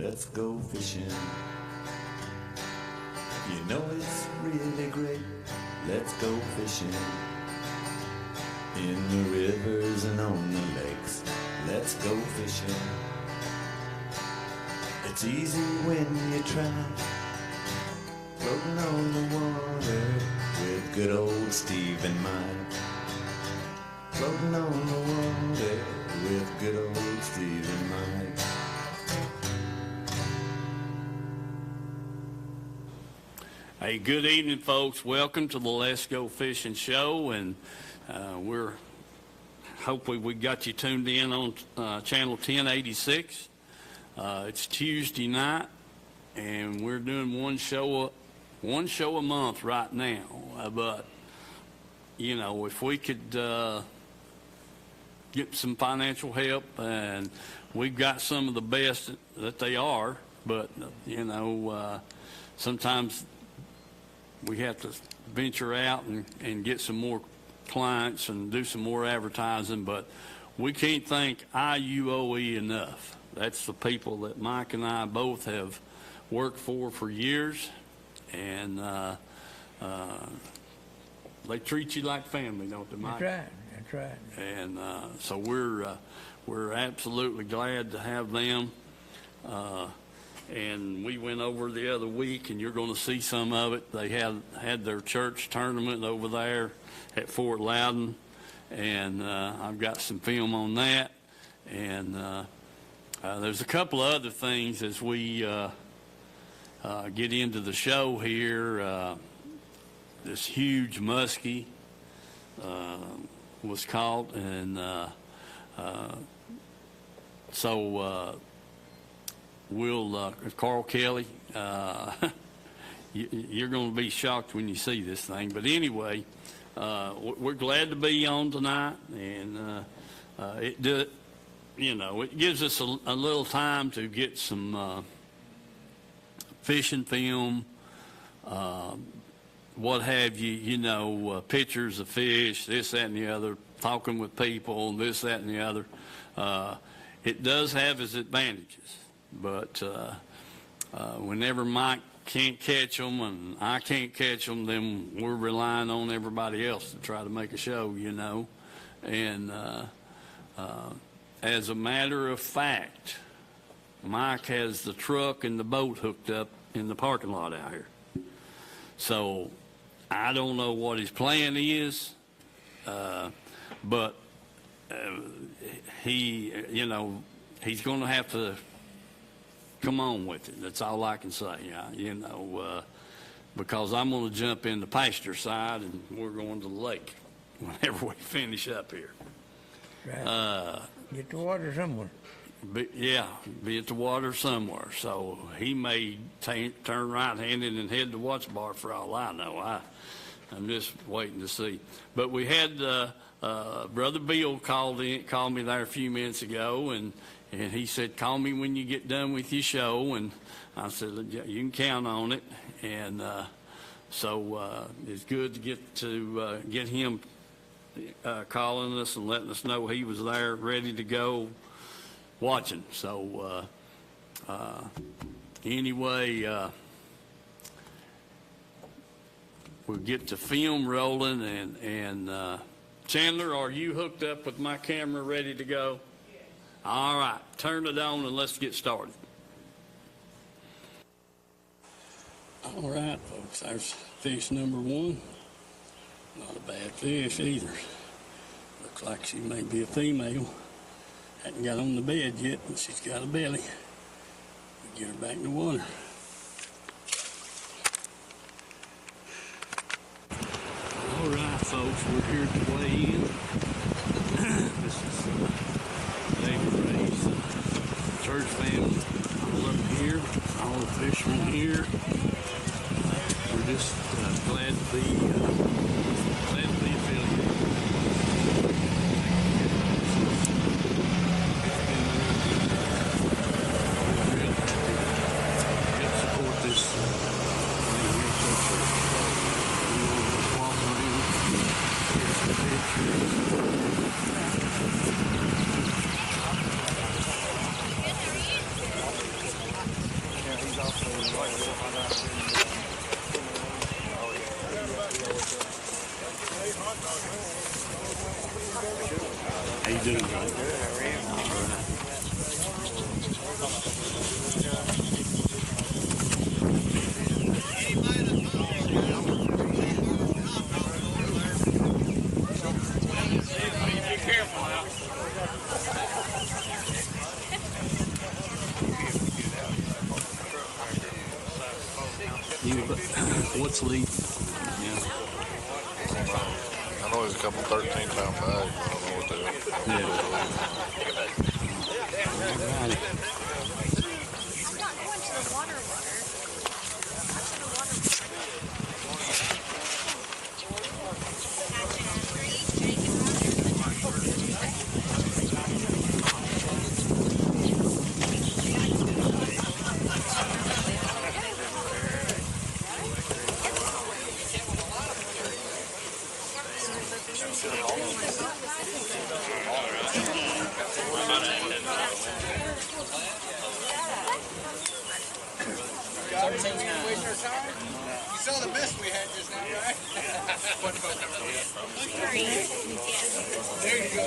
let's go fishing. You know it's really great, let's go fishing. In the rivers and on the lakes, let's go fishing. It's easy when you try, floating on the water with good old Steve and Mike. Floating on the water with good old Steve and Mike. Hey, good evening, folks. Welcome to the Let's Go Fishing Show, and hopefully we got you tuned in on channel 1086. It's Tuesday night, and we're doing one show a month right now. But you know, if we could get some financial help, and we've got some of the best that they are, but you know, sometimes we have to venture out and get some more clients and do some more advertising, but we can't thank IUOE enough. That's the people that Mike and I both have worked for years, and they treat you like family, don't they, Mike? That's right. And so we're absolutely glad to have them. And we went over the other week, and you're going to see some of it. They had their church tournament over there at Fort Loudon, and I've got some film on that. And there's a couple of other things as we get into the show here. This huge muskie was caught, and so we'll, Carl Kelly, you're going to be shocked when you see this thing. But anyway, we're glad to be on tonight, and it gives us a little time to get some fishing film, what have you, pictures of fish, this, that, and the other, talking with people, this, that, and the other. It does have its advantages. But whenever Mike can't catch them and I can't catch them, then we're relying on everybody else to try to make a show, And as a matter of fact, Mike has the truck and the boat hooked up in the parking lot out here. So I don't know what his plan is, but he's going to have to come on with it. That's all I can say, because I'm going to jump in the pasture side, and we're going to the lake whenever we finish up here. Right. Get the water somewhere. Be at the water somewhere. So he may turn right-handed and head to Watts Bar for all I know. I'm just waiting to see. But we had Brother Bill called me there a few minutes ago, and he said, call me when you get done with your show. And I said, you can count on it. And so it's good to get him calling us and letting us know he was there, ready to go, watching. So anyway, we'll get the film rolling. And Chandler, are you hooked up with my camera ready to go? All right, turn it on and let's get started. All right, folks, there's fish number one. Not a bad fish either. Looks like she may be a female. Hadn't got on the bed yet, but she's got a belly. We'll get her back in the water. All right, folks, we're here to weigh in. This is David Ray's church family all up here, all the fishermen here. We're just glad to be affiliated. Help support this thing here, so we will just walk around, get some pictures. doing? All right. What's lead? Yeah. I know there's a couple 13-pound bags. I don't know what they are. All right. You saw the mess we had just now, right? There you go.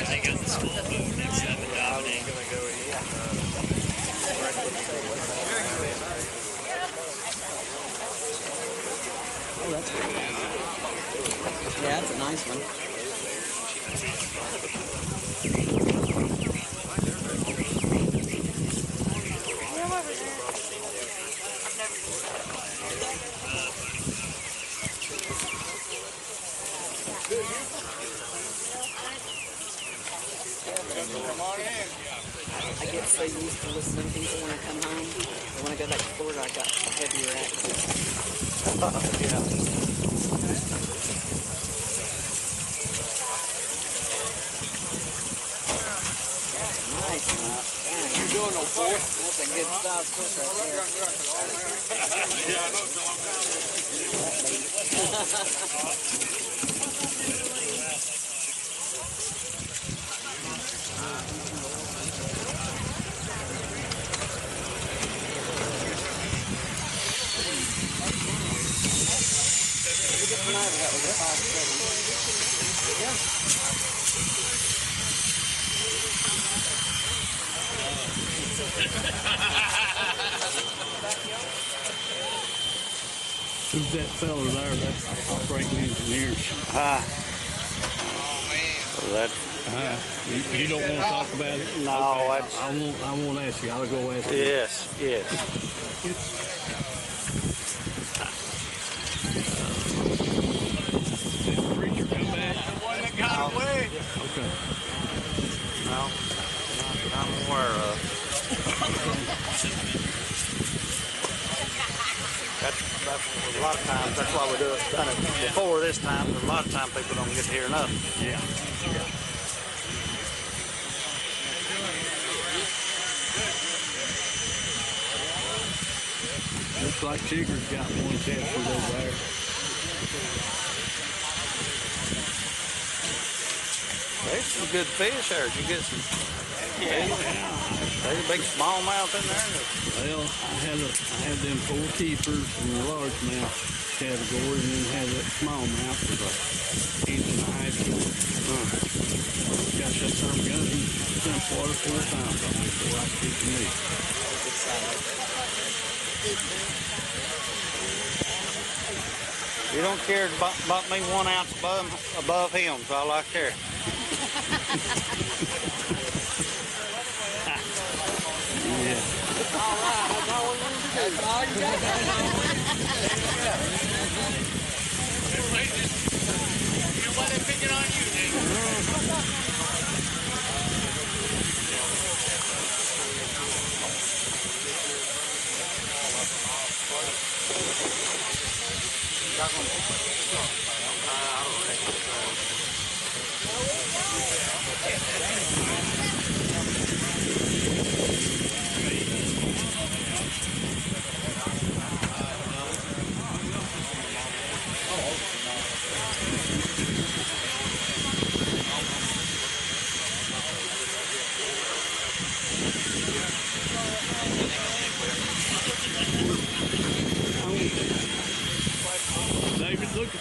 I got the school food next time in Dominic. Oh, that's good. Yeah, that's a nice one. I get so used to listening to people when I come home. But when I go back to Florida, I got a heavier accent. Yeah. Nice. You're doing no fourth? That's a good size fish That was a 5-7. Yeah. Who's that fella there? That's operating engineers. That, You don't want to talk about it? no, that's, I won't ask you. I'll go ask you. yes. Did the preacher come back? The one that got away. Okay. No, I'm aware of. That's a lot of times, that's why we done it before this time. A lot of times people don't get to hear nothing. Yeah. Looks like Tigger's got one captured over there. There's some good fish there. You get some. There's a big smallmouth in there. Well, I had them 4 keepers in the largemouth category, and then had that smallmouth with a inch and a half. Got that some gun in jump water 4 times on it, so I keep me. You don't care to bump me 1 ounce above him, so all I care. Yeah. That's all you got. You know why they're picking on you, Nick?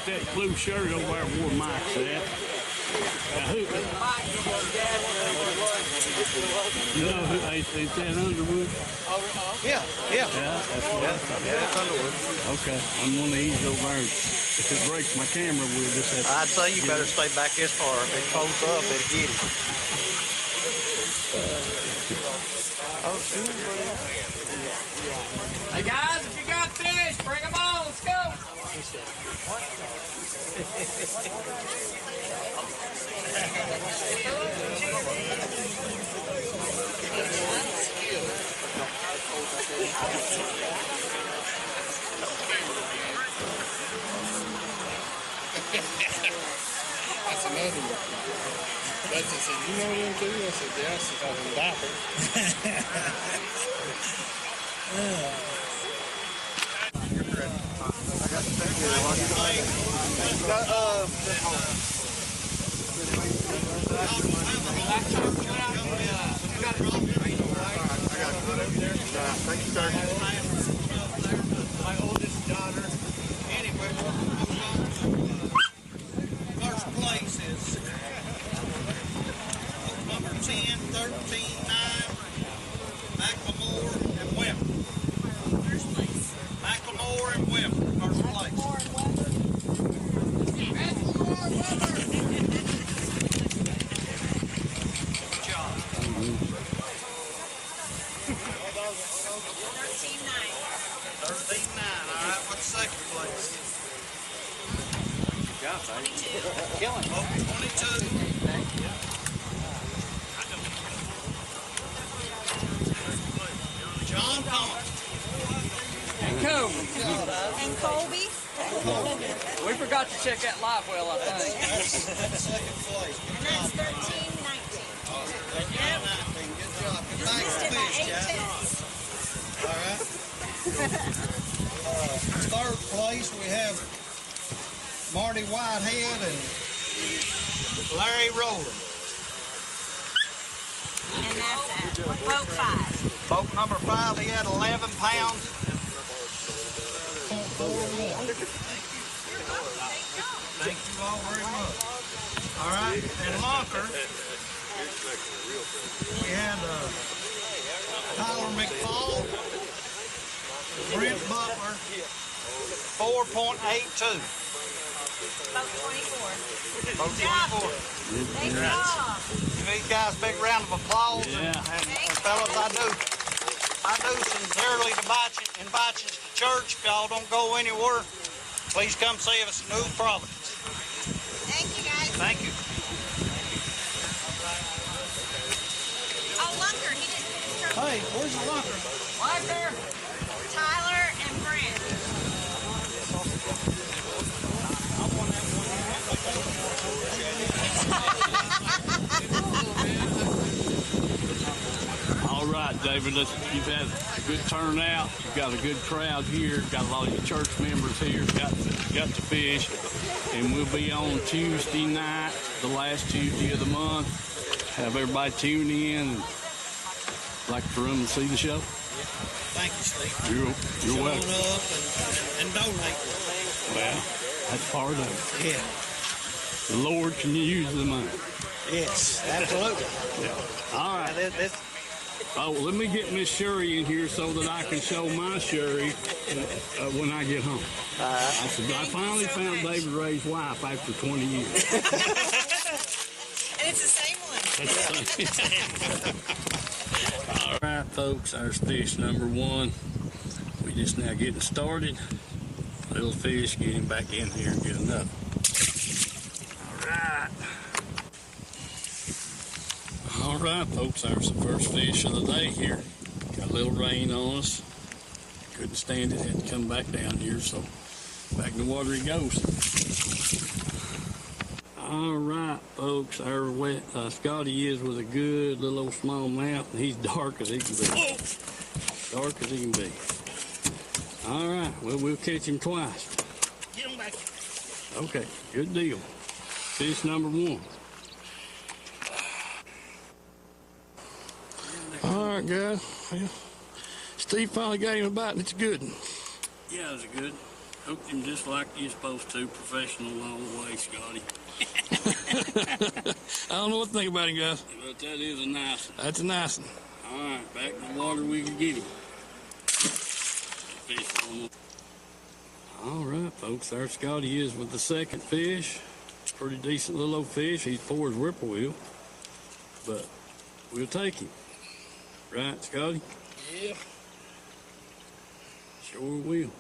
that blue shirt over there where Mike's at. Now, who? You know who? Is that Underwood? Yeah. Yeah, that's what I thought. Yeah, that's Underwood. Okay, I'm one of these over there. If it breaks my camera, we'll just have to. I'd say you better stay back this far. If it folds up, it'll get it. Hey guys, if you got fish, bring them on. Let's go. That's another one. That's I said, you know them too? I said, yeah, since I was in diapers. My oldest daughter. Anyway, first place is number 10, 13, 9, McLemore and Webb. First place. McLemore and Webb, first place. Good job. 13-9. All right, what's second place? Killing. Oh, 22. John Thomas. And Colby. We forgot to check that live well, I think. That's second place. And that's 13-19. Good job. Good bag Missed of it by fish, 8 Jack. tenths. All right. Third place, we have Marty Whitehead and Larry Rowland. And that's boat 5. Boat number 5, he had 11 pounds. Thank you all very much. All right, and Locker, we had Tyler McFall, Brent Butler, 4.82. Boat 24. Boat 24. Thank y'all. Give these guys a big round of applause. Yeah. And fellas, I do sincerely invite you to church. If y'all don't go anywhere, please come see us in New Providence. Thank you, guys. Thank you. Oh, Lunker, he didn't get his trophy. Hey, where's the locker? Right there. Tyler and Brent. All right, David, you've had a good turnout. You've got a good crowd here. Got a lot of your church members here. Got to fish. And we'll be on Tuesday night, the last Tuesday of the month. Have everybody tune in. Like for them to see the show. Thank you, Steve. You're Showing welcome. up and donate. Well, that's part of it. Yeah. The Lord can use the money. Yes, absolutely. All right. Oh, let me get Miss Sherry in here so that I can show my Sherry when I get home. I finally found David Ray's wife after 20 years. And it's the same one. All right, folks, there's fish number 1. We just now getting started. Little fish, get him back in here and get another. All right. All right, folks, there's the first fish of the day here. Got a little rain on us. Couldn't stand it, had to come back down here, so back in the water he goes. All right, folks, our wet Scotty is with a good little old smallmouth, and he's dark as he can be. Dark as he can be. All right, well, we'll catch him twice. Get him back. Okay, good deal. Fish number 1. All right, guys. Well, Steve finally got him a bite, and it's a good one. Yeah, it's good. Hooked him just like you're supposed to, professional all the way, Scotty. I don't know what to think about him, guys. But that is a nice one. That's a nice one. All right, back in the water we can get him. Fish on the... All right, folks, there Scotty is with the second fish. Pretty decent little old fish. He's poor as whippoorwill, but we'll take him. Right, Scotty? Yeah. Sure will.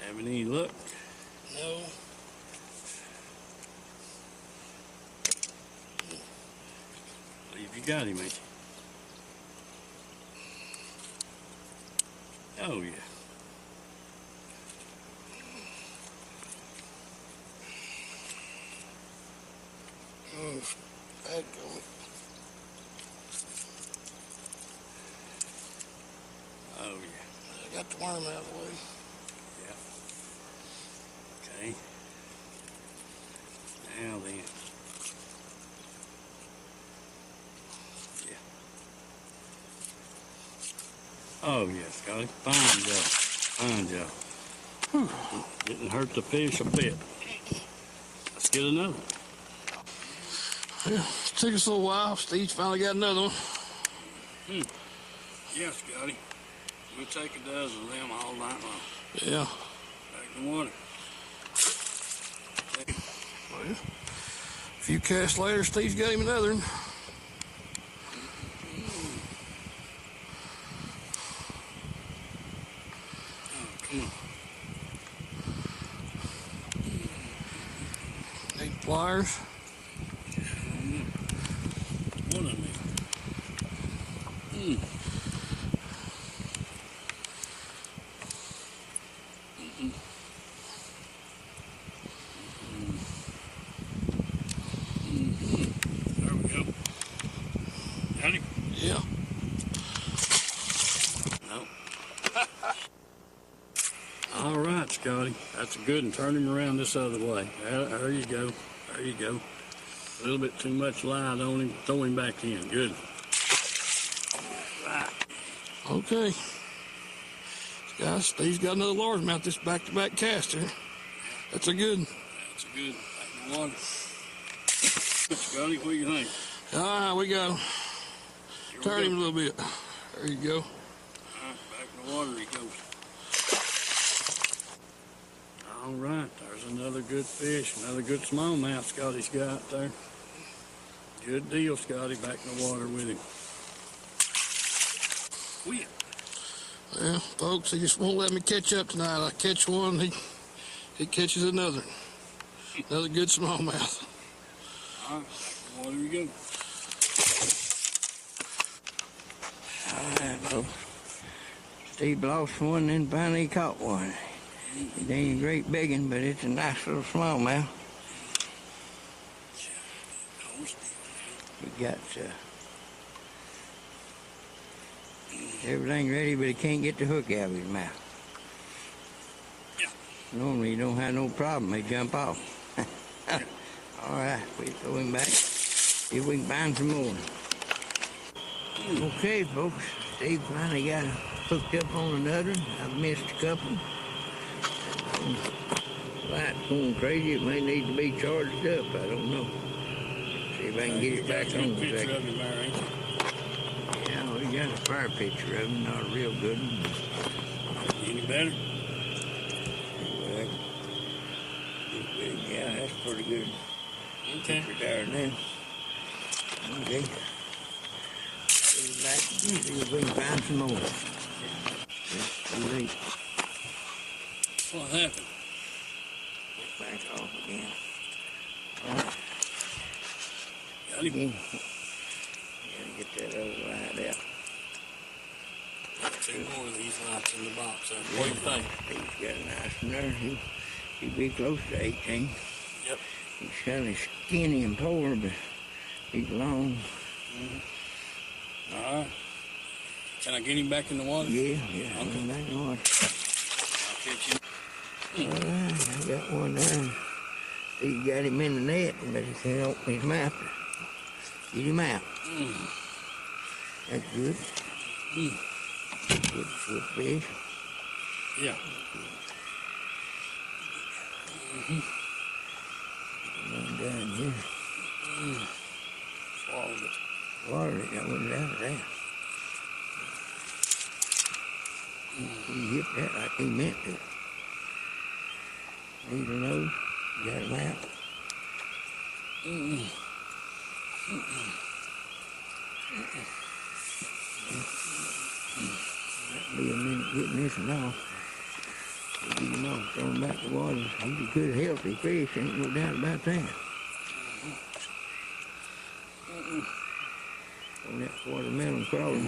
Having any luck? No. Believe you got him, ain't you? Oh, yeah. Bad going. Oh, yeah. I got the worm out of the way. Yeah. Okay. Now then. Yeah. Oh, yeah, Scotty. Fine job. Fine job. Whew. Didn't hurt the fish a bit. Let's get another one. Yeah, it took us a little while. Steve's finally got another one. Yeah, Scotty. We'll take a dozen of them all night long. Yeah. Back in the water. Well, a few casts later, Steve's got him another one. Oh, come on. Need pliers. One of them. There we go. Got him? Yeah. No. All right, Scotty. That's a good one. Turn him around this other way. There you go. There you go. A little bit too much light on him. Throw him back in. Good. Right. Okay. Guys, Steve's got another largemouth, this back-to-back caster. That's a good one. That's a good. Back in the water. Scotty, what do you think? All right, we got him. Here we Turn go. him a little bit. There you go. All right, back in the water he goes. All right, there's another good fish, another good smallmouth Scotty's got there. Good deal, Scotty, back in the water with him. Wheel. Well, folks, he just won't let me catch up tonight. I catch one, he catches another. Another good smallmouth. All right, back in the water we go. All right, folks. Steve lost one, then finally caught one. It ain't a great big one, but it's a nice little smallmouth. We got everything ready, but he can't get the hook out of his mouth. Yeah. Normally you don't have no problem, they jump off. All right, we throw him back. See if we can find some more. Okay, folks, Steve finally got hooked up on another one. I've missed a couple. Light's going crazy. It may need to be charged up. I don't know. See if I can get it back on a Picture second. of him there, ain't you? Yeah, we got a fire picture of him. Not a real good one. Any better? But, yeah, that's pretty good. Okay. Picture there now. Okay. See if we can find some more. Too late. What happened? Back off again. Got him. Again. Gotta get that other light out. Two more of these lights in the box. What do you think? He's got a nice one there. He'd be close to 18. Yep. He's kind of skinny and poor, but he's long. All right. Can I get him back in the water? Yeah, Okay. I'm back in the water. I'll catch him. All right, I got one there. He got him in the net, but he can't open his mouth to get him out. That's good. Good fish. Yeah. Run down here. Swallowed it. Water it, I went down to that. He hit that like he meant to. Needle nose, got him out. Might be a minute getting this one off. Get him off, throw him back to the water. He's a good, healthy fish, ain't no doubt about that. On that watermelon crawler.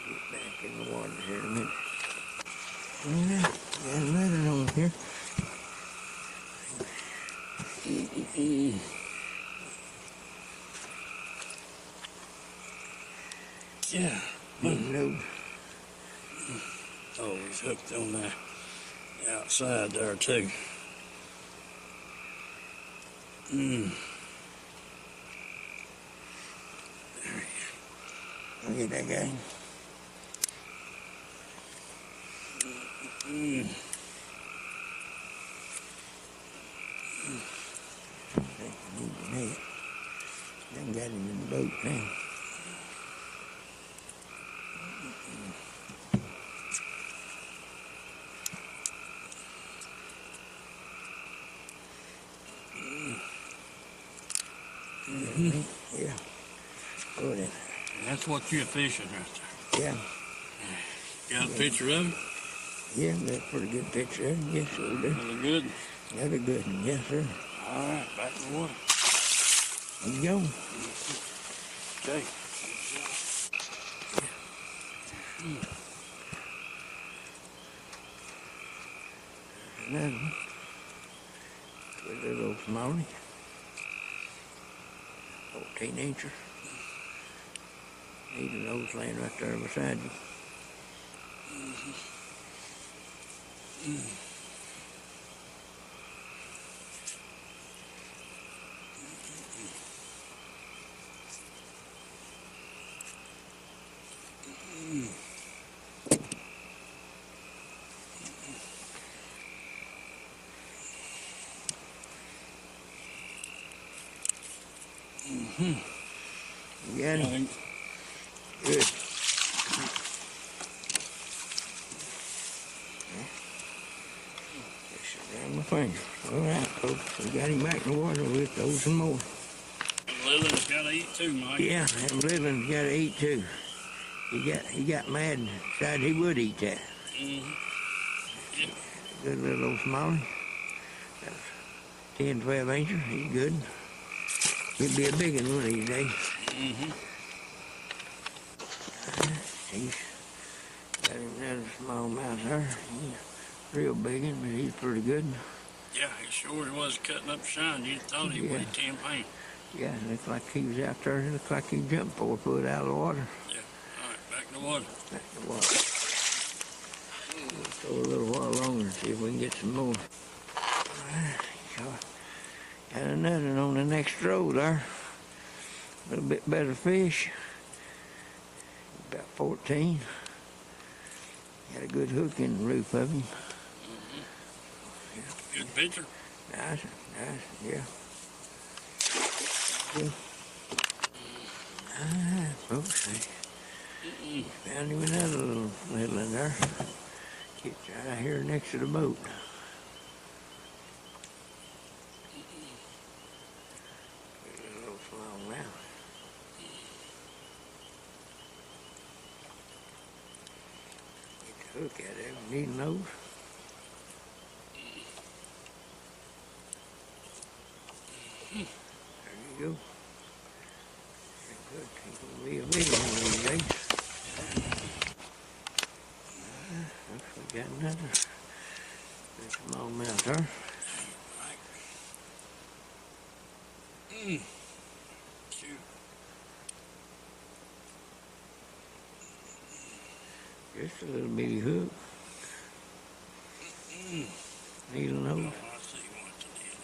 Get back in the water here in a minute. Yeah, got another on here. Yeah. No. Oh, he's hooked on the outside there too. Look at that guy. Then got him in the boat now. Yeah. Go then. That's what you're fishing right there. Yeah. Got a picture of him? Yeah, that's a pretty good picture of him. Yes, sir. Really good? That's a good one. Yes, sir. All right, back in the water. There you go. Okay. Another one. Good little smallie. 14-incher. Needle nose laying right there beside you. You got him? Good. Just around my finger. All right, folks. We got him back in the water. We'll throw some more. Leland's got to eat too, Mike. Yeah, and Leland's got to eat too. He got mad and decided he would eat that. Yeah. Good little smallie. That's 10, 12 inches. He's good. He'll be a big one of these days. He's got him another smallmouth there. He's real big one, but he's pretty good. Yeah, he sure was cutting up shine. You thought he weighed 10 pounds. Yeah, looked like he was out there. It looked like he jumped 4 foot out of the water. Yeah. All right, back in the water. Back in the water. We'll go a little while longer and see if we can get some more. Got another one on the next row there. A little bit better fish. About 14. Got a good hook in the roof of him. Good picture. Nice, yeah. Good. Folks, found him another little in there. It's right here next to the boat. Little smallmouth. Get the hook out of him, needle nose. There you go. Good. He's gonna be a big one of these days. We got another smallmouth there. Shoot. Just a little bitty hook. Needle nose. Oh, I see what you did.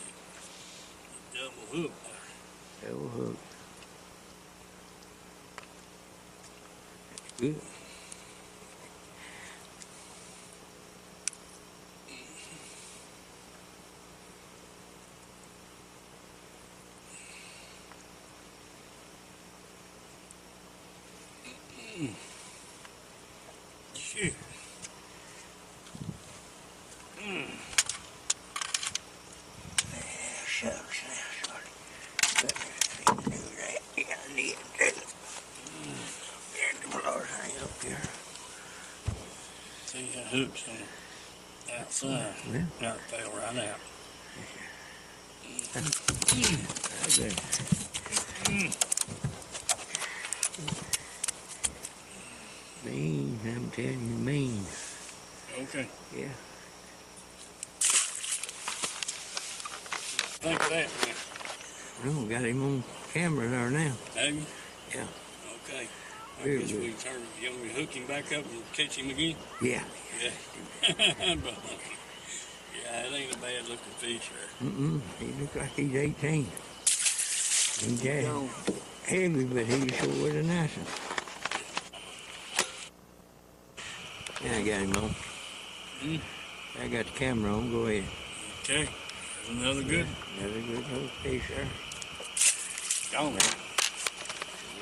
Double hook there. Double hook. Good. Shoot. Shucks now, Shorty. Better do that. Yeah, I need to. There's the floor hang up here. See that hook's on the outside. Yeah. Now it fell right out. Right there. Mean, I'm telling you, mean. Okay. Yeah. Think of that, man. No, got him on camera there now. Have you? Yeah. Okay. I Very guess good. we turn, you want me to hook him back up and catch him again? Yeah. Yeah. But, yeah, it ain't a bad looking fish there. He looks like he's 18. He's heavy, but he's sure a nice one. Yeah, I got him on. I got the camera on. Go ahead. Okay. There's another good. Another good little fish there. Gone, man.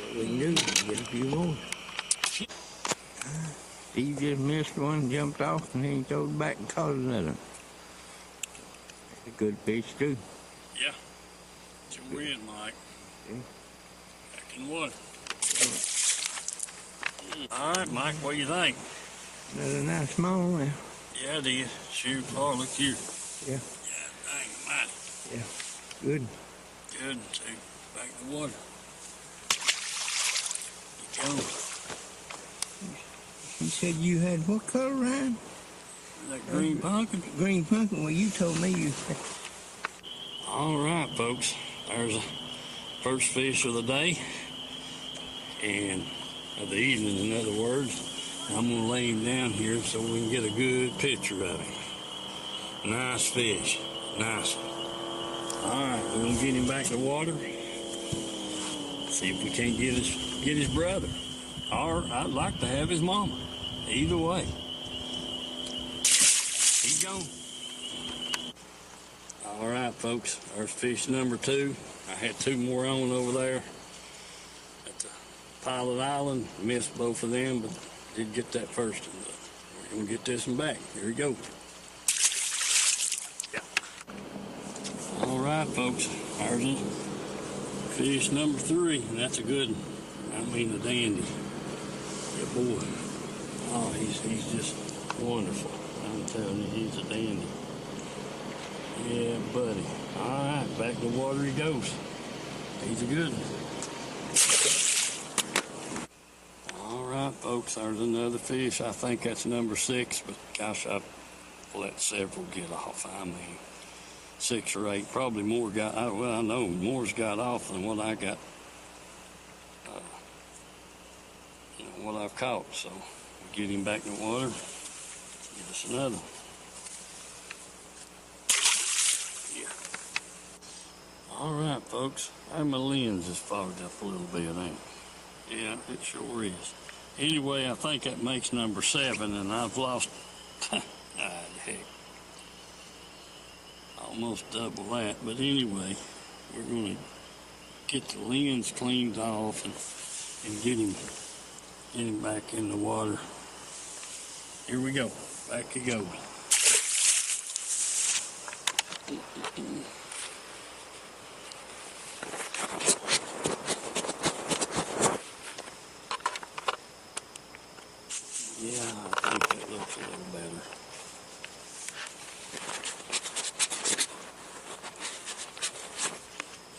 What we can do is get a few more. He just missed one, jumped off, and then he threw it back and caught another. That's a good fish, too. Yeah. Sure is, Mike. Okay. Back in the water. All right, Mike, what do you think? Another nice small one. Yeah, it is. Shoot, oh, look here. Yeah. Yeah, dang, mighty. Yeah. Good. Good. See, back in the water. Keep going. You said you had what color, Ryan? That green pumpkin. Green pumpkin. Well, you told me you. All right, folks. There's the first fish of the day. And of the evening, in other words. I'm going to lay him down here so we can get a good picture of him. Nice fish. Nice one. All right, we're going to get him back in the water. See if we can't get his brother. Or I'd like to have his mama. Either way. He's gone. All right, folks. There's fish number 2. I had 2 more on over there at the Pilot Island. Missed both of them, but did get that first one. We're going to get this one back. Here we go. Yeah. All right, folks. There's fish number 3, and that's a good one. I mean, a dandy. Yeah, boy. Oh, he's just wonderful. I'm telling you, he's a dandy. Yeah, buddy. All right, back to the water he goes. He's a good one. All right, folks, there's another fish. I think that's number 6, but gosh, I've let several get off. I mean, 6 or 8, probably more got, well, I know more's got off than what I got, what I've caught. So get him back in the water, get us another. Yeah. All right, folks, my lens is fogged up a little bit, ain't it? Yeah, it sure is. Anyway, I think that makes number 7, and I've lost, heck, almost double that. But anyway, we're going to get the lens cleaned off and get him back in the water. Here we go. Back he goes. Yeah, I think that looks a little better.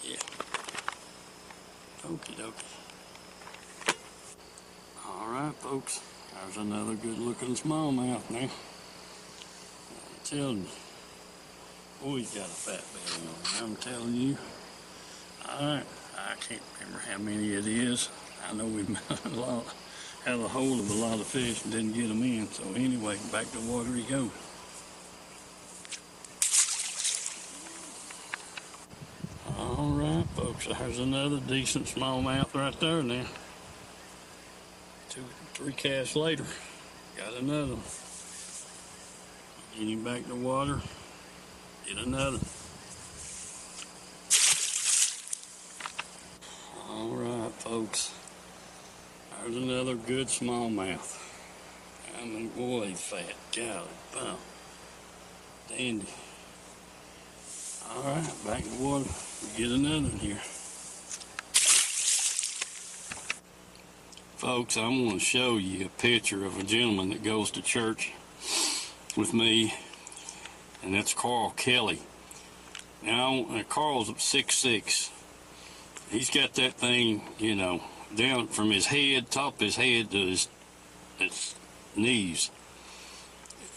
Yeah. Okie dokie. All right, folks. There's another good-looking smallmouth now. I'm telling you. Boy, he's got a fat belly on him, I'm telling you. All right. I can't remember how many it is. I know we've had a hold of a lot of fish and didn't get them in. So anyway, back to the water he goes. All right, folks. There's another decent smallmouth right there now. Three casts later, got another one. Get him back to water, get another. All right, folks. There's another good smallmouth. I mean, boy, he's fat. Golly, bum. Dandy. All right, back in the water. Get another one here. Folks, I want to show you a picture of a gentleman that goes to church with me, and that's Carl Kelly. Now, Carl's 6'6". He's got that thing, you know, down from his head, top of his head to his knees.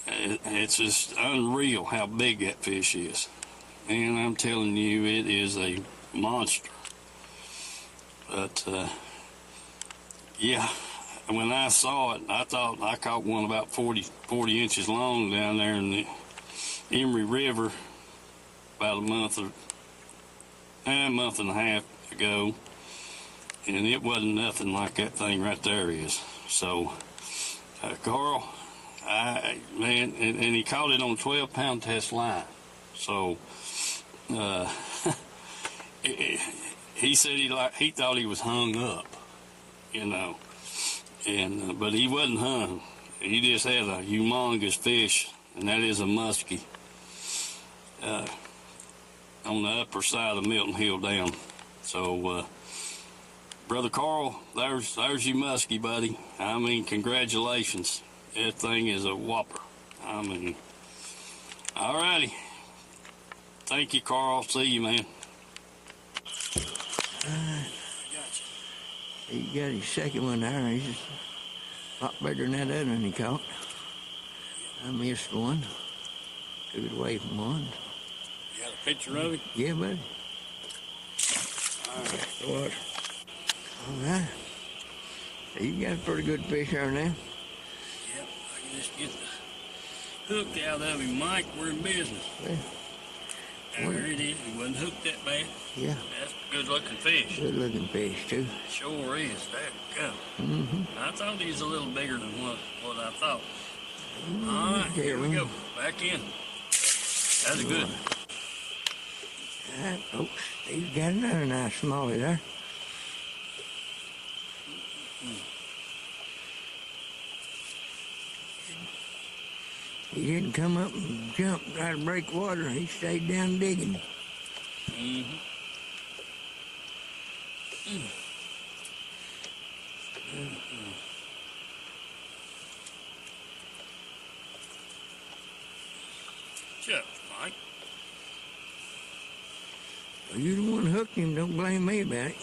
It's just unreal how big that fish is. And I'm telling you, it is a monster. But, yeah, when I saw it, I thought I caught one about 40 inches long down there in the Emory River about a month and a half ago, and it wasn't nothing like that thing right there is. So, Carl, man, and he caught it on 12-pound test line. So, he said he thought he was hung up, you know, and but he wasn't hung. He just had a humongous fish, and that is a muskie, on the upper side of Milton Hill Dam. So, Brother Carl, there's your muskie, buddy. I mean, congratulations. That thing is a whopper. I mean, all righty. Thank you, Carl. See you, man. He got his second one there. He's just a lot bigger than that other one he caught. I missed one. Took it away from one. You got a picture of him? Yeah, buddy. All right. All right. So you got a pretty good fish there now. Yep, I can just get the hook out of him, Mike. We're in business. Well, There it is. He wasn't hooked that bad. yeah, That's a good-looking fish. good looking fish too. Sure is. There you go. Mm-hmm. I thought he was a little bigger than what I thought. All right, here we go. Back in. That's good. All right, folks. He's got another nice smallie there. He didn't come up and jump, try to break water. He stayed down digging. Mm-hmm. Shucks, Mike. Well, you're the one who hooked him. Don't blame me about it.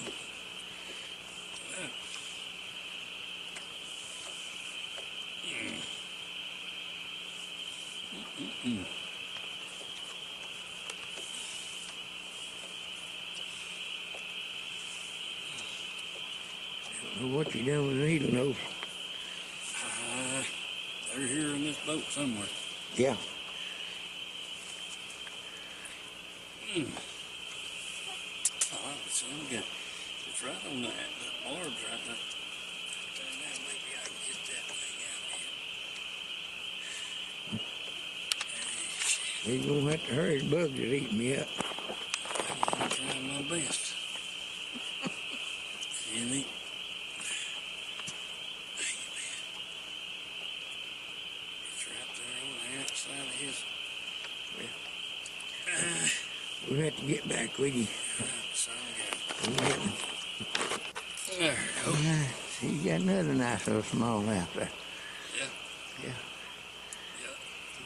Don't know what you done with the needle nose. They're here in this boat somewhere. Yeah. Oh, see, I'm good. It's right on that barb's right there. Now maybe I can get that thing out of here. He's gonna have to hurry. His bugs are eating me up. I'm trying my best. You need. It's right there on the outside of his. We'll have to get back with you. There we go. He's got another nice little smallmouth there. Yeah.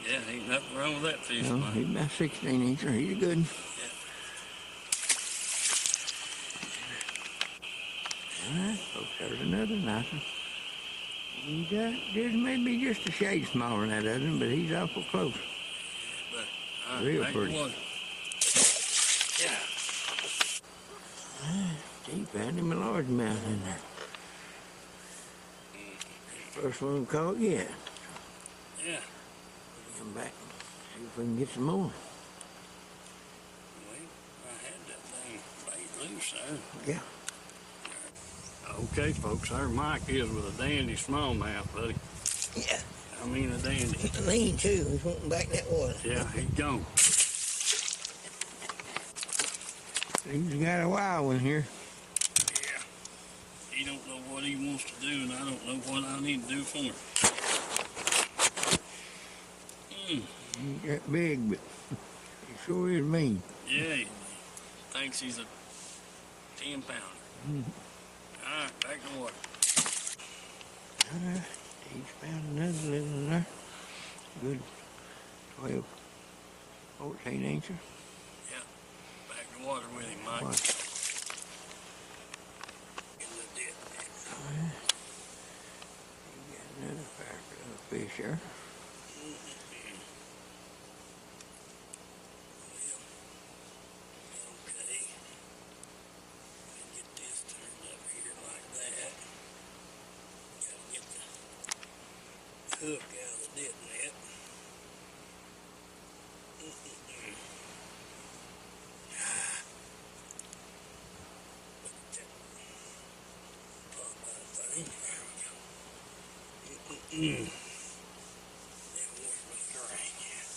Yeah, ain't nothing wrong with that fish. No, Mike. he's about 16 incher. He's a good one. All right, folks, there's another nice one. He's just maybe just a shade smaller than that other one, but he's awful close. But, Real back pretty. to water. Yeah. He found him a largemouth in there. First one caught yet. Yeah. Come back, see if we can get some more. Well, I had that thing laid loose there. Yeah. Okay, folks, there Mike is with a dandy smallmouth, buddy. Yeah. I mean a dandy. Lean too. He's wanting back in that water. Yeah, he's gone. He's got a wild one here. Yeah. He don't know what he wants to do, and I don't know what I need to do for him. He ain't that big, but he sure is mean. Yeah, he thinks he's a 10-pounder. All right, back to water. He's found another little one there. Good 12, 14 incher. Yeah, back to water with him, Mike. What? In the dip. He got another fair little fish there. Okay. Get this turned up here like that. Gotta get the hook out of the dip net. Look at that. Pop out thing. There we go. Then where's my drag at?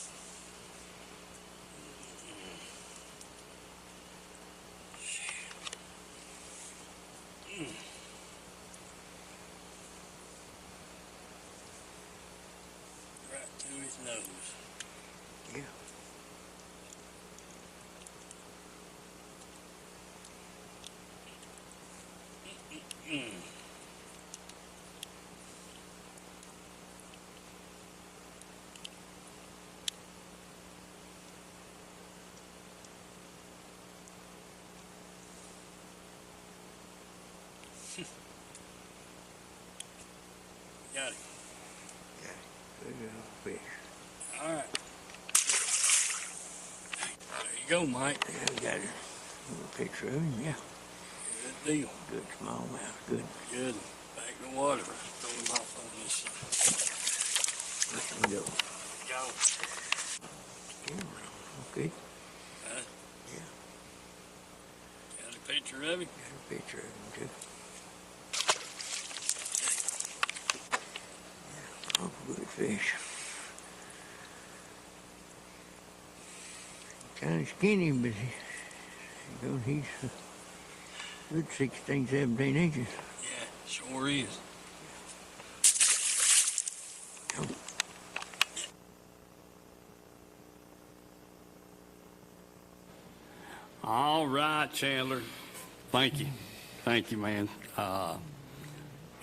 Right to his nose. Yeah. Got it. Yeah. Good little fish. All right. There you go, Mike. Yeah, we got a little picture of him. Yeah. Good deal. Good smallmouth. Good. Good. Back to water. Throw him off on this. Let him go. Go. Yeah. Okay. Huh? Yeah. Got a picture of him? Got a picture of him too. Yeah. Oh, good fish. Kind of skinny, but he's a good 16, 17 inches. Yeah, sure is. Oh. All right, Chandler. Thank you. Thank you, man.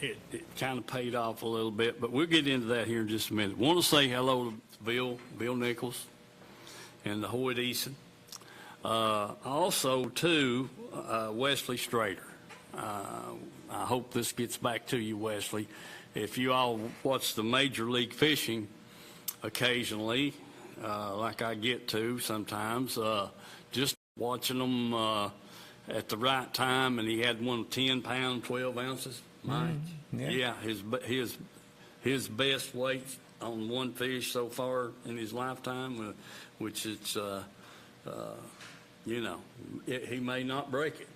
It kind of paid off a little bit, but we'll get into that here in just a minute. Want to say hello to Bill Nichols and the Hoyt Eason. Also, too, Wesley Strader. I hope this gets back to you, Wesley. If you all watch the Major League Fishing occasionally, like I get to sometimes, just watching them at the right time, and he had one 10 pound, 12 ounces, Mike. Yeah. His best weight on one fish so far in his lifetime, which is, he may not break it.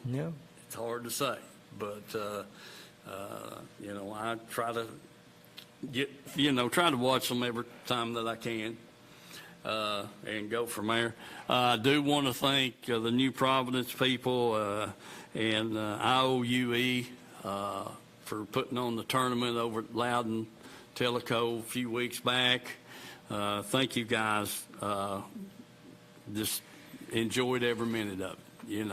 No. It's hard to say, but, I try to try to watch them every time that I can. And go from there. I do want to thank the New Providence people and IOUE for putting on the tournament over at Loudon Tellico a few weeks back. Thank you guys. Just enjoyed every minute of it,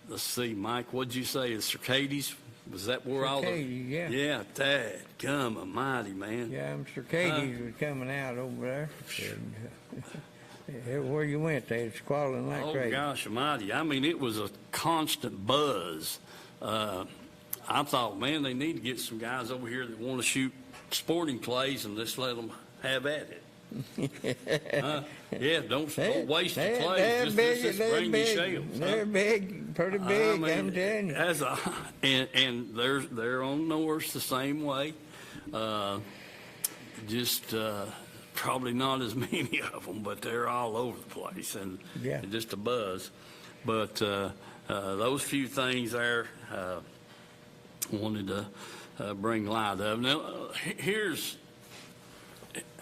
Let's see, Mike, what'd you say? Is Circades? Was that where all the... Yeah. Yeah, dad, come almighty, man. Yeah, Circades was coming out over there. And, where you went, they was squalling like crazy. Oh, gosh almighty. I mean, it was a constant buzz. I thought, man, they need to get some guys over here that want to shoot sporting clays and just let them have at it. Yeah, don't waste the clays. Just bring the shells. They're big, pretty big, I'm telling you. And they're on Norse the same way. Probably not as many of them, but they're all over the place and just a buzz. But those few things there, wanted to bring light of. Now,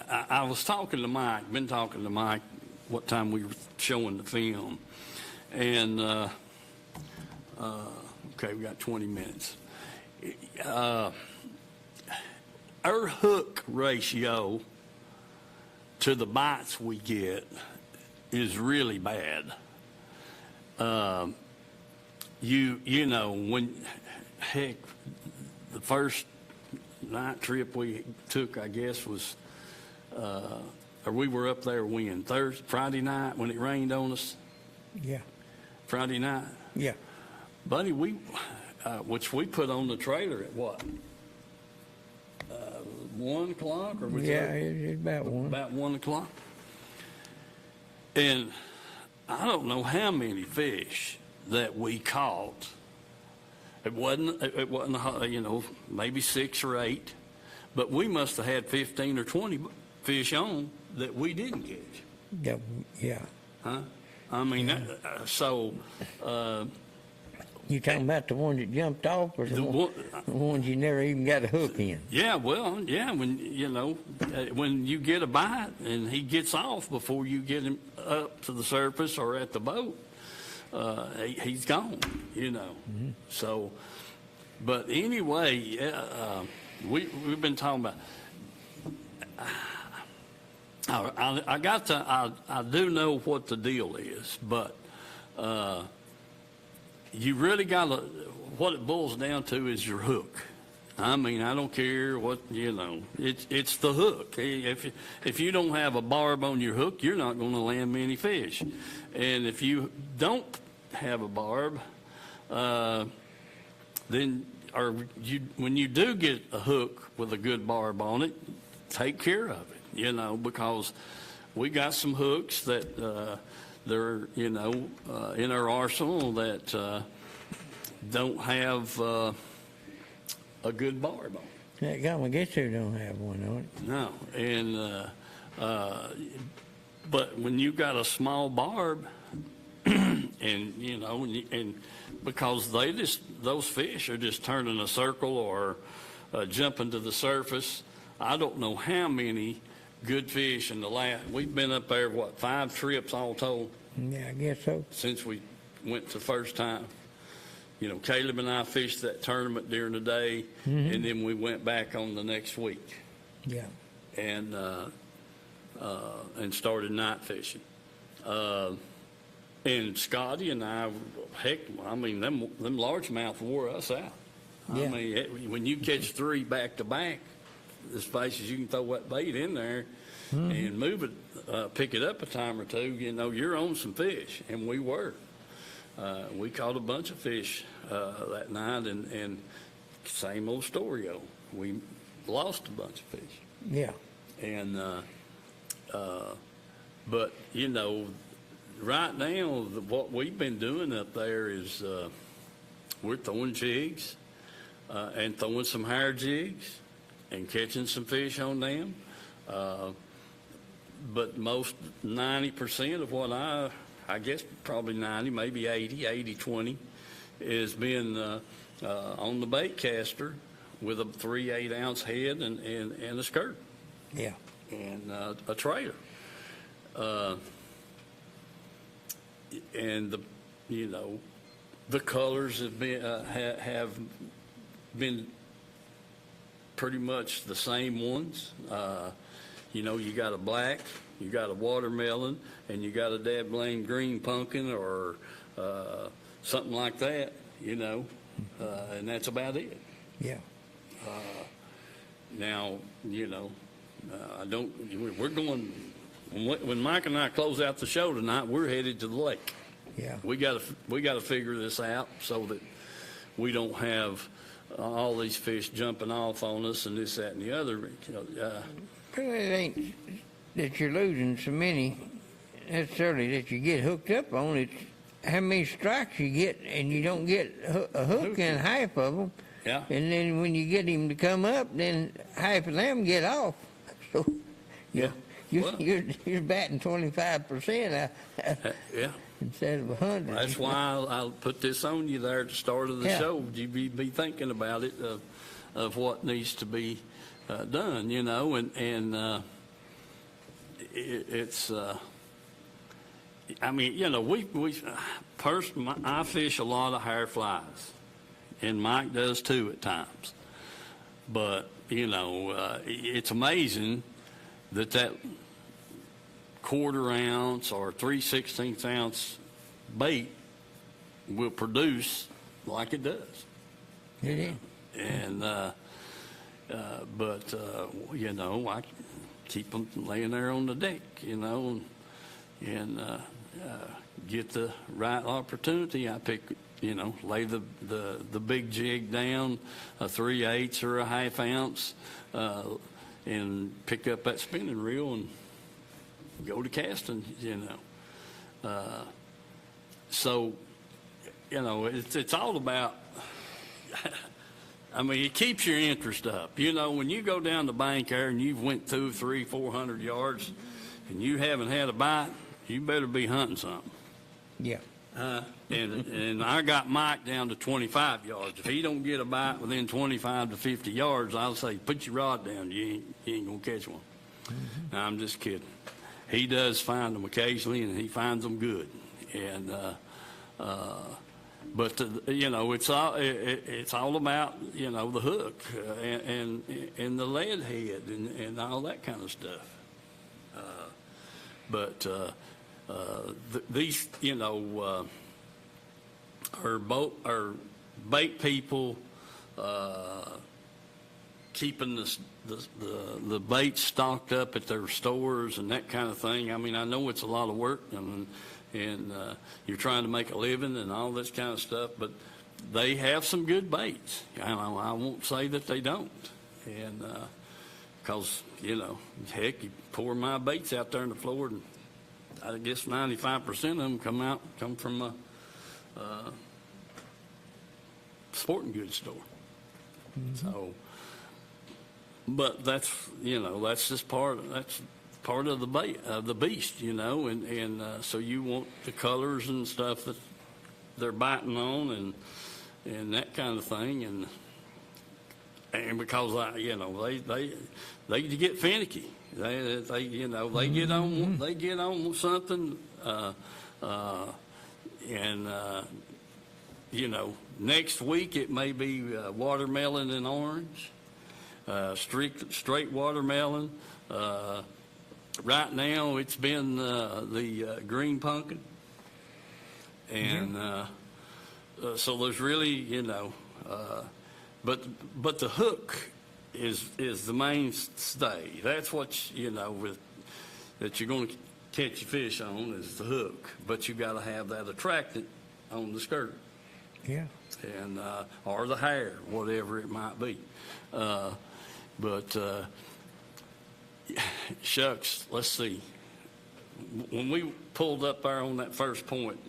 I was talking to Mike, been talking to Mike what time we were showing the film, and okay, we got 20 minutes. Our hook ratio to the bites we get is really bad. You know, when, heck, the first night trip we took, I guess, was, or we were up there when? Friday night when it rained on us? Yeah. Friday night? Yeah. Buddy, which we put on the trailer at what? 1 o'clock? Or was it's about 1. About 1 o'clock. And I don't know how many fish that we caught. It wasn't, you know, maybe 6 or 8, but we must have had 15 or 20 fish on that we didn't catch. Yeah. Huh? I mean, You talking about the ones that jumped off, or the ones you never even got a hook in? Yeah, well, yeah, when, you know, when you get a bite and he gets off before you get him up to the surface or at the boat, he's gone, you know. Mm-hmm. So, but anyway, we've been talking about, I do know what the deal is, but you really got to, what it boils down to is your hook. I mean, I don't care what, you know, it's the hook. If you don't have a barb on your hook, you're not going to land many fish. And if you don't have a barb, then, or when you do get a hook with a good barb on it, take care of it, you know, because we got some hooks that, they're, you know, in our arsenal that don't have a good barb on. That guy, I guess you don't have one on it. No, and but when you got a small barb, and you know, and because those fish are just turning a circle or jumping to the surface. I don't know how many good fish in the last, we've been up there, what, 5 trips all told? Yeah, I guess so. Since we went the first time. You know, Caleb and I fished that tournament during the day, and then we went back on the next week. Yeah. And started night fishing. And Scotty and I, heck, I mean, them largemouth wore us out. Yeah. I mean, when you catch 3 back to back, as fast as you can throw that bait in there and move it, pick it up a time or two, you know, you're on some fish, and we were. We caught a bunch of fish that night, and same old story, we lost a bunch of fish. Yeah. And but you know, right now what we've been doing up there is we're throwing jigs and throwing some higher jigs and catching some fish on them. But most 90% of what I guess probably 90, maybe 80-20 is being on the bait caster with a 3 8-ounce head and a skirt. Yeah. And a trailer. And you know, the colors have been pretty much the same ones. You know, you got a black, you got a watermelon, and you got a dabbling green pumpkin or something like that, you know, and that's about it. Yeah. Now, you know, we're going, when Mike and I close out the show tonight, we're headed to the lake. Yeah. We got to figure this out so that we don't have all these fish jumping off on us and this, that, and the other. You know, Well, it ain't that you're losing so many necessarily that you get hooked up on. It's how many strikes you get, and you don't get a hook in half of them. Yeah. And then when you get him to come up, then half of them get off. So yeah. you're batting 25%. Yeah. instead of 100. That's why I'll put this on you there at the start of the Yeah. show. You be thinking about it, of what needs to be done, and it's. I mean, I fish a lot of hair flies, and Mike does too at times. But it's amazing that 1/4 ounce or 3/16 ounce bait will produce like it does. It is. And I keep them laying there on the deck, and get the right opportunity. I pick, lay the big jig down, a 3/8 or a 1/2 ounce, and pick up that spinning reel and go to casting, So, it's all about, I mean, it keeps your interest up. When you go down the bank there and you've went through 300-400 yards and you haven't had a bite, you better be hunting something. Yeah. And I got Mike down to 25 yards. If he don't get a bite within 25 to 50 yards, I'll say, put your rod down. You ain't going to catch one. Mm-hmm. No, I'm just kidding. He does find them occasionally, and he finds them good. And but it's all about the hook and the lead head and all that kind of stuff. These are bait people keeping the bait stocked up at their stores and that kind of thing. I mean, I know it's a lot of work and you're trying to make a living and all this kind of stuff, but they have some good baits. I won't say that they don't, and because heck, you pour my baits out there on the floor, and I guess 95% of them come from a sporting goods store. Mm-hmm. So, but that's just part of the bait of the beast, and so you want the colors and stuff that they're biting on and that kind of thing, and because they get finicky. They get on something, next week it may be watermelon and orange, straight watermelon. Right now it's been the green pumpkin, and so there's really but the hook is the mainstay. That's what that you're going to catch your fish on is the hook, but you got to have that attractant on the skirt. Yeah. And or the hair, whatever it might be. But shucks, let's see. When we pulled up there on that first point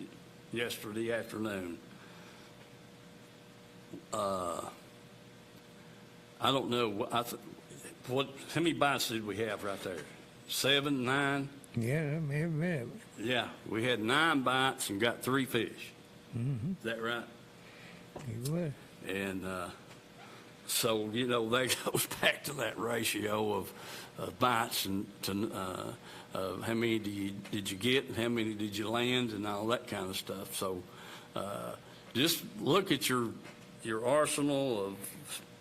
yesterday afternoon, I don't know. How many bites did we have right there? 7, 9? Yeah, maybe. Yeah, we had 9 bites and got 3 fish. Mm-hmm. Is that right? It was. And so that goes back to that ratio of bites and to how many did you get and how many did you land and all that kind of stuff. So just look at your arsenal of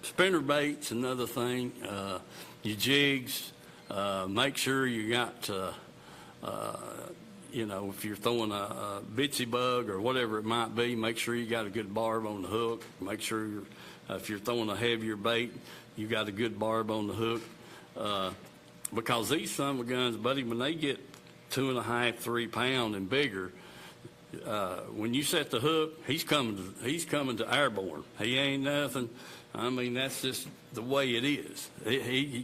spinner baits. Another thing, your jigs. Make sure you got if you're throwing a bitsy bug or whatever it might be, make sure you got a good barb on the hook. Make sure if you're throwing a heavier bait, you got a good barb on the hook. Because these son of a guns, buddy, when they get 2.5, 3 pound and bigger, when you set the hook, he's coming to airborne. He ain't nothing. I mean, that's just the way it is.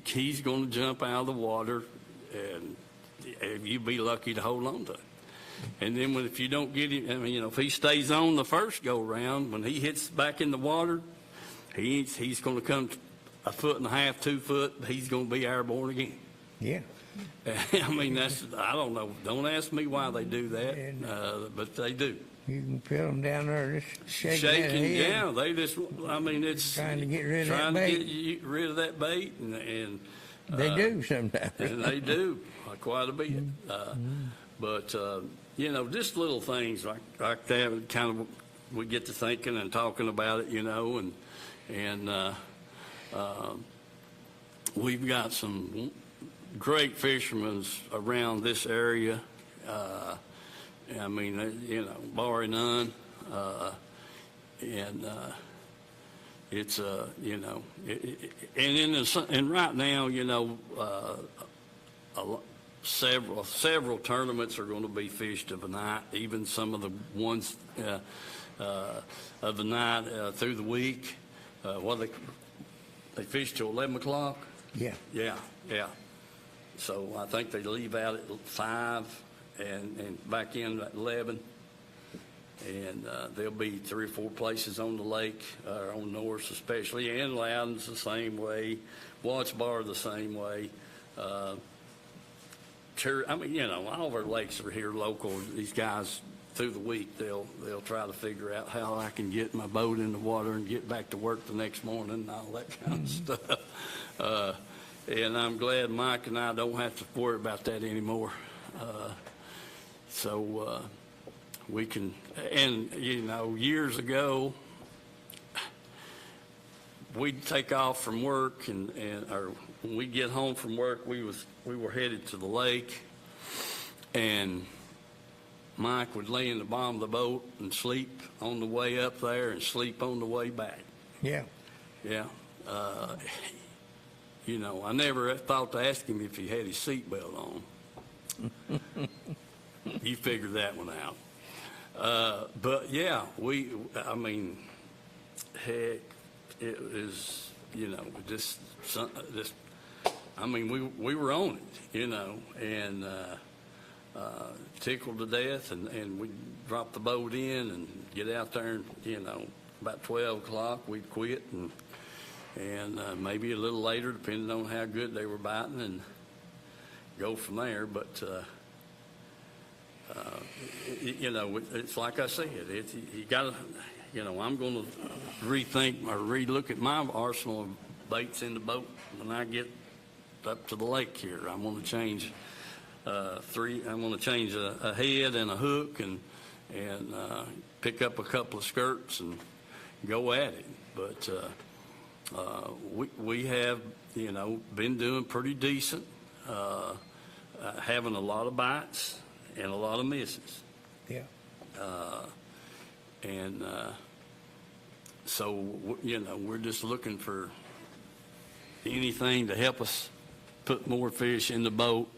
He's going to jump out of the water, and you'd be lucky to hold on to it. And then if you don't get him, if he stays on the first go round, when he hits back in the water, he's going to come 1.5 foot, 2 foot. He's going to be airborne again. Yeah. I mean, I don't know. Don't ask me why they do that, but they do. You can feel them down there just shaking that Shaking, head, yeah. They just, I mean, it's trying to get rid of that trying to bait. get rid of that bait, and They do sometimes. and they do quite a bit. But you know, just little things like that, kind of, we get to thinking and talking about it, you know, and we've got some great fishermen around this area. I mean, you know, barring none, and it's you know, and right now, you know, several tournaments are going to be fished of the night. Even some of the ones of the night through the week. They fish till 11 o'clock. Yeah. Yeah. So I think they leave out at 5 and back in at 11. And there'll be 3 or 4 places on the lake, on Norris especially, and Loudon's the same way, Watts Bar the same way. I mean, you know, all of our lakes are here local. These guys, through the week, they'll try to figure out how I can get my boat in the water and get back to work the next morning and all that kind of stuff. And I'm glad Mike and I don't have to worry about that anymore. So we can, and you know, years ago, we'd take off from work or when we get home from work, we were headed to the lake, and Mike would lay in the bottom of the boat and sleep on the way up there and sleep on the way back. Yeah. Yeah. You know, I never thought to ask him if he had his seatbelt on. You figured that one out. But yeah, I mean, heck, it was, you know, just, I mean, we were on it, you know, and tickled to death, and we'd drop the boat in and get out there, and, you know, about 12 o'clock, we'd quit, and maybe a little later, depending on how good they were biting, and go from there. But, you know, it's like I said, you got to, you know, I'm going to rethink or relook at my arsenal of baits in the boat when I get up to the lake here. I'm going to change I'm going to change a head and a hook and pick up a couple of skirts and go at it. But we have, you know, been doing pretty decent, having a lot of bites and a lot of misses. Yeah. And so, you know, we're just looking for anything to help us put more fish in the boat.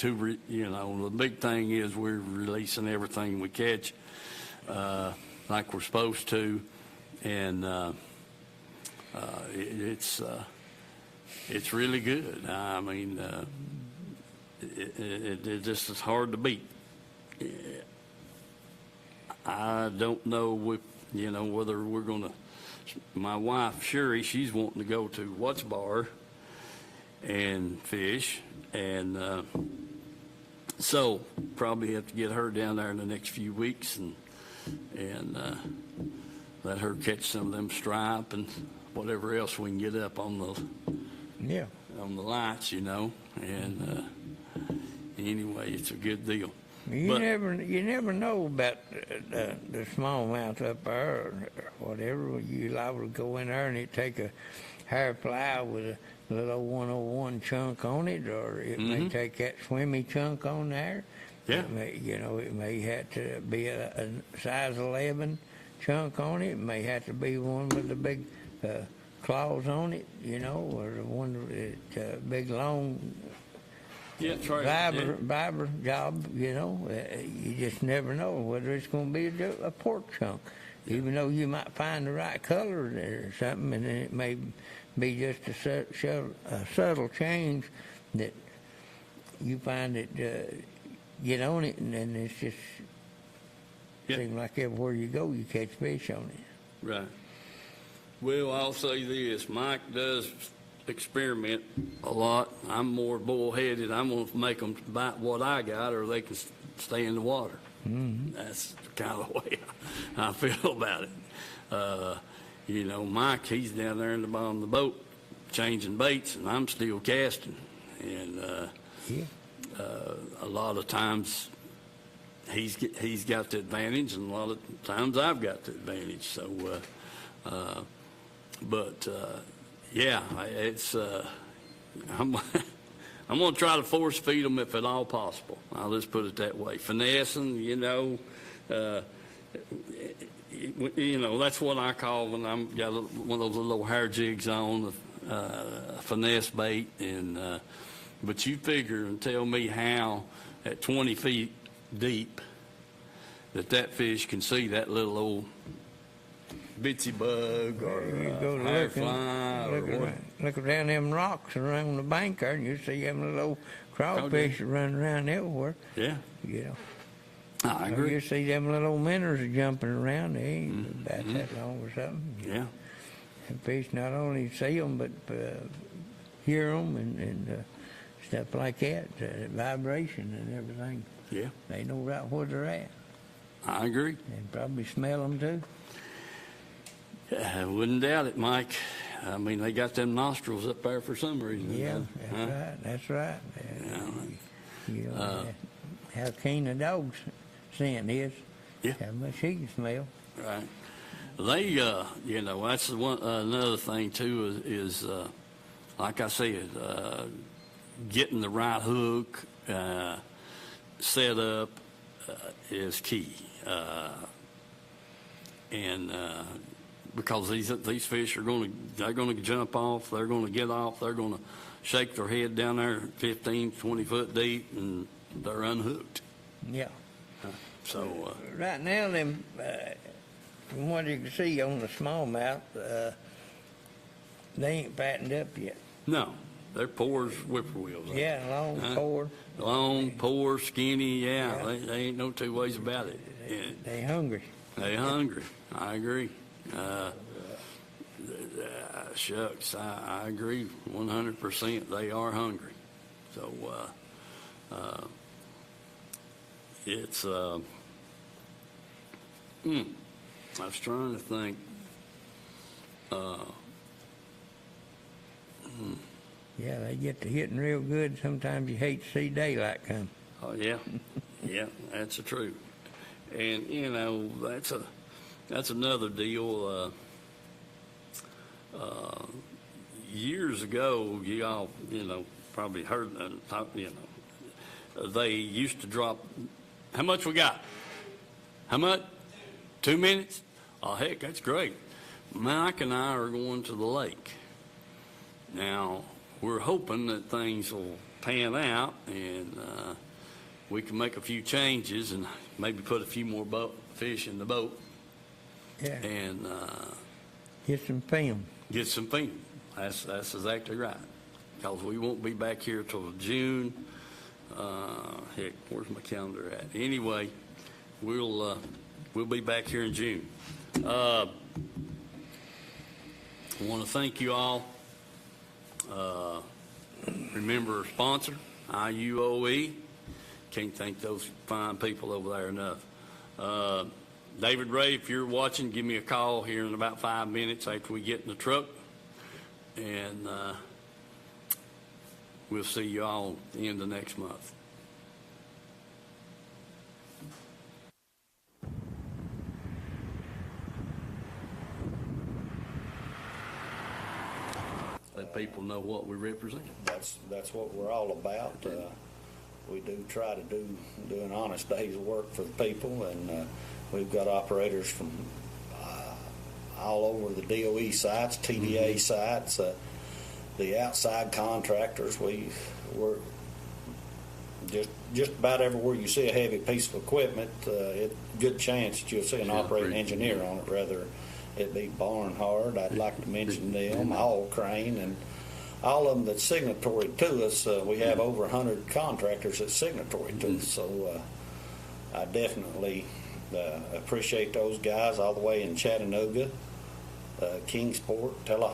You know, the big thing is we're releasing everything we catch like we're supposed to, and it's really good. I mean, it just is hard to beat. I don't know you know, whether we're going to. My wife Sherry, she's wanting to go to Watts Bar and fish, and so probably have to get her down there in the next few weeks and let her catch some of them stripe and whatever else we can get up on the lights, you know. And anyway, it's a good deal. You never know about the smallmouth up there or whatever. You liable to go in there and it take a hair plow with a little 101 chunk on it, or it may take that swimmy chunk on there. Yeah. It may have to be a size 11 chunk on it. It may have to be one with the big claws on it, you know, or the one with big long viber job, you know. You just never know whether it's going to be a pork chunk, even though you might find the right color or something, and then it may be just a subtle change that you find it get on it, and then it's just seems like everywhere you go you catch fish on it. Right. Well, I'll say this: Mike does experiment a lot. I'm more bullheaded. I'm going to make them bite what I got, or they can stay in the water. Mm-hmm. That's kind of the way I feel about it. You know, Mike, he's down there in the bottom of the boat changing baits, and I'm still casting. And a lot of times he's got the advantage, and a lot of times I've got the advantage. So, yeah, it's I'm going to try to force feed them if at all possible. I'll just put it that way. Finessing, you know, that's what I call when I'm got one of those little hair jigs on, finesse bait. And but you figure and tell me how at 20 feet deep that fish can see that little old bitsy bug or hair fly or what. Look down them rocks around the bank there, and you see them little old crawfish running around everywhere. Yeah. You know. I agree. You see them little old minnows jumping around. They ain't about that long or something. Yeah. And fish not only see them, but hear them and stuff like that, vibration and everything. Yeah. They know right where they're at. I agree. And probably smell them too. I wouldn't doubt it, Mike. I mean, they got them nostrils up there for some reason. Yeah, that's right. You know, how keen a dog's scent is. Yeah. How much he can smell. Right. They, you know, that's another thing too is like I said, getting the right hook set up is key. And because these fish are they're going to jump off, they're going to get off, they're going to shake their head down there 15, 20 foot deep, and they're unhooked. Yeah. So right now, them from what you can see on the smallmouth, they ain't fattened up yet. no, they're poor as whippoorwills. Yeah, long, poor. Long, poor, skinny. Yeah, they ain't no two ways about it. They hungry. They hungry. I agree. Shucks, I agree 100%. They are hungry. So it's I was trying to think. Yeah, they get to hitting real good. Sometimes you hate to see daylight come. Oh yeah, yeah, that's the truth. And you know that's another deal. Years ago, you all probably heard they used to drop. How much we got? How much? 2 minutes? Oh heck, that's great. Mike and I are going to the lake. Now we're hoping that things will pan out and we can make a few changes and maybe put a few more fish in the boat. Yeah. And get some film. Get some film. That's exactly right. Because we won't be back here till June. Heck, where's my calendar at? Anyway, we'll be back here in June. I want to thank you all. Remember our sponsor, IUOE. Can't thank those fine people over there enough. David Ray, if you're watching, give me a call here in about 5 minutes after we get in the truck. And we'll see you all at the end of next month. Let people know what we represent. That's what we're all about. We do try to do an honest day's work for the people, and we've got operators from all over the DOE sites, TDA sites, the outside contractors. We're just about everywhere you see a heavy piece of equipment, good chance that you'll see an operating engineer on it, rather it be Barnhard. I'd like to mention them, All Crane, and all of them that's signatory to us. We have over 100 contractors that's signatory to us, so I definitely appreciate those guys all the way in Chattanooga, Kingsport, Tallahassee.